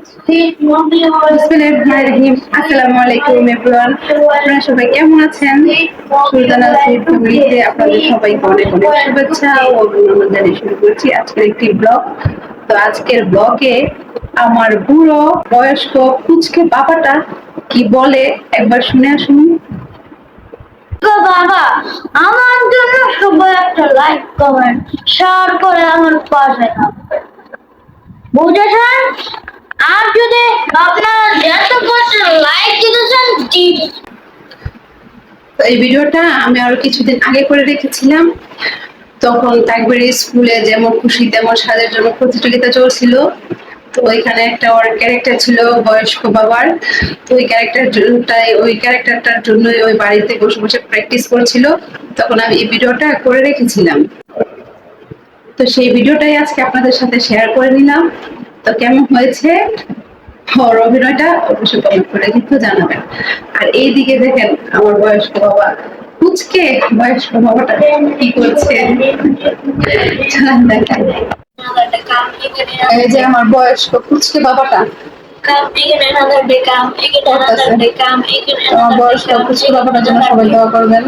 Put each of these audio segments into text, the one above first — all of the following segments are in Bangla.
আসসালামু আলাইকুম এভরিওয়ান, আপনারা সবাই কেমন আছেন? সুলতানা সুইট ফ্যামিলিতে আপনাদের সবাইকে অনেক অনেক শুভেচ্ছা ও অভিনন্দন জানিয়ে শুরু করছি আজকের একটি ব্লগ। তো আজকের ব্লগে আমার বুড়ো বয়স্ক কুচকে বাবাটা কি বলে একবার শুনে আসুন। বাবা, আমার জন্য সবাই একটা লাইক কমেন্ট শেয়ার করে আমার পাশে থাকবেন, বুঝেছেন? আর যদি আপনারা যত করছেন লাইক দিতেছেন তো এই ভিডিওটা আমি আরো কিছুদিন আগে করে রেখেছিলাম। তখন তাকবির স্কুলে যেমন খুশি তেমন সাজের জন্য প্রতিযোগিতা চলছিল। তো ওইখানে একটা ওর ক্যারেক্টার ছিল বয়স্ক বাবার। তো ওই ক্যারেক্টারটার জন্যই ওই বাড়িতে বসে বসে প্র্যাকটিস করছিল। তখন আমি এই ভিডিওটা করে রেখেছিলাম। তো সেই ভিডিওটাই আজকে আপনাদের সাথে শেয়ার করে নিলাম। তো কেমন হয়েছে ওর অভিনয়টা অবশ্যই কমেন্ট করে কিন্তু জানাবেন। আর এইদিকে দেখেন আমার বয়স্ক বাবা কুচকে বয়স্ক বাবাটা কি করছে দেখেন। এই যে আমার বয়স্ক কুচকে বাবাটা আমার বয়স্ক কুচকে বাবাটার জন্য সবাই দোয়া করবেন।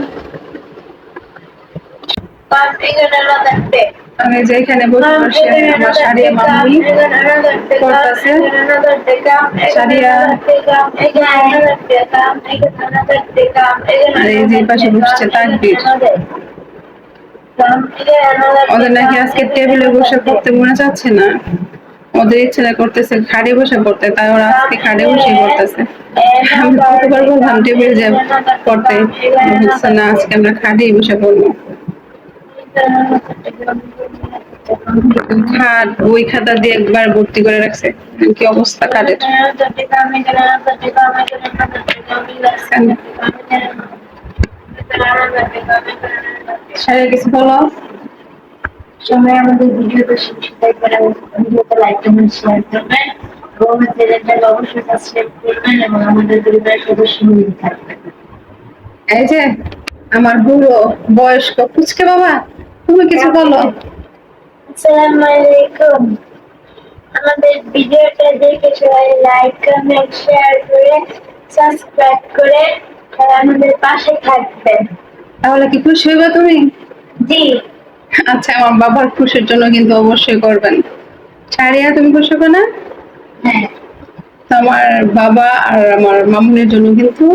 আমি যে এখানে বসে বসে আমার সারিয়া মামুনি করতেছে সারিয়া, আর এই যে পাশে বসছে তাকবীর। ওদের নাকি আজকে টেবিলে বসে পড়তে মনে চাচ্ছে না, ওদের ইচ্ছা করতেছে খাটে বসে পড়তে, তাই ওরা আজকে খাটে বসে পড়তেছে। আমি কতবার বললাম টেবিলে যে পড়তে, বুঝছে না, আজকে আমরা খাটেই বসে পড়বো। খাট ওই খাতা দিয়ে একবার ভর্তি করে রাখছে, কি অবস্থা খাটের। সারা কিছু বলো। সবাই আমাদের ভিডিওটা সাবস্ক্রাইব করে ভিডিওতে লাইক কমেন্ট শেয়ার করবেন এবং আমাদের চ্যানেলটা অবশ্যই সাবস্ক্রাইব করবেন এবং আমাদের পরিবারের সদস্য হয়ে থাকবেন। এই যে আমার বুড়ো বয়স্ক পুচকে বাবা, তুমি কিছু বলো। আসসালামু আলাইকুম। আমাদের ভিডিওটা দেখে সবাই লাইক কমেন্ট শেয়ার করে সাবস্ক্রাইব করে আমাদের পাশে থাকবেন। তাহলে কি খুশি হইবা তুমি? জি। আচ্ছা, আমার বাবার খুশির জন্য কিন্তু অবশ্যই করবেন। সারিয়া, তুমি খুশি হবে না? হ্যাঁ। আমার বাবা আর আমার মামুনের জন্য কিন্তু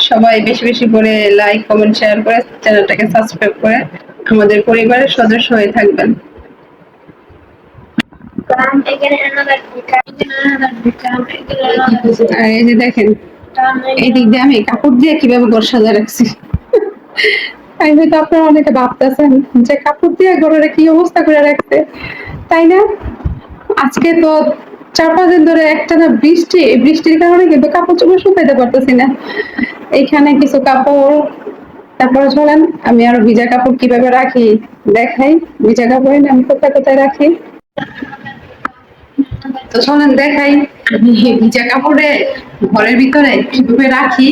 সবাই বেশি বেশি করে লাইক কমেন্ট শেয়ার করে চ্যানেলটাকে সাবস্ক্রাইব করে আমাদের পরিবারের সদস্য হয়ে থাকবেন। আর এই যে দেখেন এই দিক দিয়ে আমি কাপড় দিয়ে কিভাবে ঘর সাজা রাখছি। তাই হয়তো আপনারা অনেকে ভাবতেছেন যে কাপড় দিয়ে ঘরের কি অবস্থা করে রাখছে, তাই না? আজকে তো 4-5 দিন ধরে একটানা বৃষ্টির কারণে কিন্তু কাপড় চোপড় শুকাইতে পারতেছি না। এইখানে কিছু কাপড়, তারপরে চলেন আমি আরো ভিজা কাপড় কিভাবে রাখি দেখাই। ভিজা কাপড় আমি কোথায় কোথায় রাখি, তো চলেন দেখাই আমি ভিজা কাপড়ে ঘরের ভিতরে কিভাবে রাখি।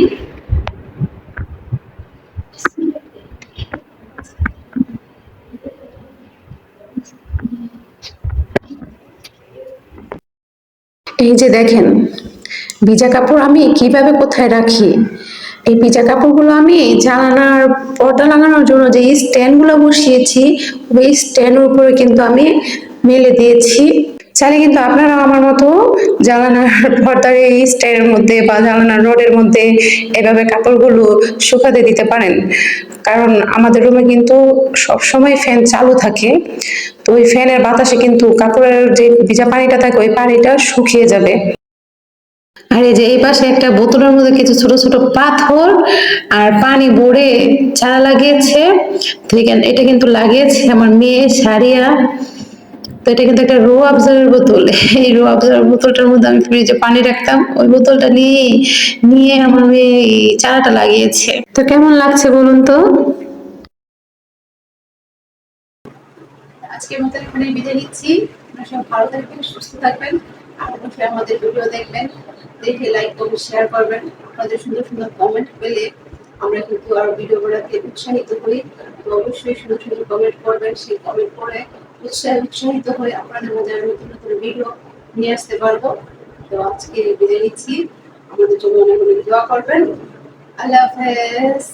এই যে দেখেন ভিজা কাপড় আমি কিভাবে কোথায় রাখি। এই ভিজা কাপড়গুলো আমি জানালার পর্দা লাগানোর জন্য যে স্ট্যান্ড গুলো বসিয়েছি ওই স্ট্যান্ডের উপরে কিন্তু আমি মেলে দিয়েছি। চাইলে কিন্তু আপনারা আমার মতো জানালার পর্দার এই স্ট্যান্ডের মধ্যে বা জানালার রডের মধ্যে এভাবে কাপড়গুলো শুকাতে দিতে পারেন, কারণ আমাদের রুমে কিন্তু সবসময় ফ্যান চালু থাকে। তো ওই ফ্যানের বাতাসে কিন্তু কাপড়ের যে ভিজা পানিটা থাকে ওই পানিটা শুকিয়ে যাবে। আর এই যে এই পাশে একটা বোতলের মধ্যে কিছু ছোট ছোট পাথর আর পানি ভরে চারা লাগিয়েছে। তো এটা কিন্তু লাগিয়েছে আমার মেয়ে সারিয়া। তো এটা কিন্তু একটা রো আফজারের বোতল। এই রো আফজারের বোতলটার মধ্যে আমি ফ্রিজে পানি রাখতাম, ওই বোতলটা নিয়ে নিয়ে আমার মেয়ে এই চারাটা লাগিয়েছে। তো কেমন লাগছে বলুন তো। আজকের মতো এখানেই বিদায় নিচ্ছি। আপনারা সবাই ভালো থাকবেন, সুস্থ থাকবেন, আর অবশ্যই আমাদের ভিডিও দেখবেন, দেখে লাইক কমেন্ট শেয়ার করবেন। আপনাদের সুন্দর সুন্দর কমেন্ট পেলে আমরা কিন্তু আরো ভিডিও বানাতে উৎসাহিত হই। তো অবশ্যই সুন্দর সুন্দর কমেন্ট করবেন, সেই কমেন্ট করে উৎসাহিত হয়ে আপনাদের মধ্যে আরো নতুন নতুন ভিডিও নিয়ে আসতে পারবো। তো আজকে বিদায় নিচ্ছি, আমাদের জন্য অনেক অনেক দোয়া করবেন। আল্লাহ হাফেজ।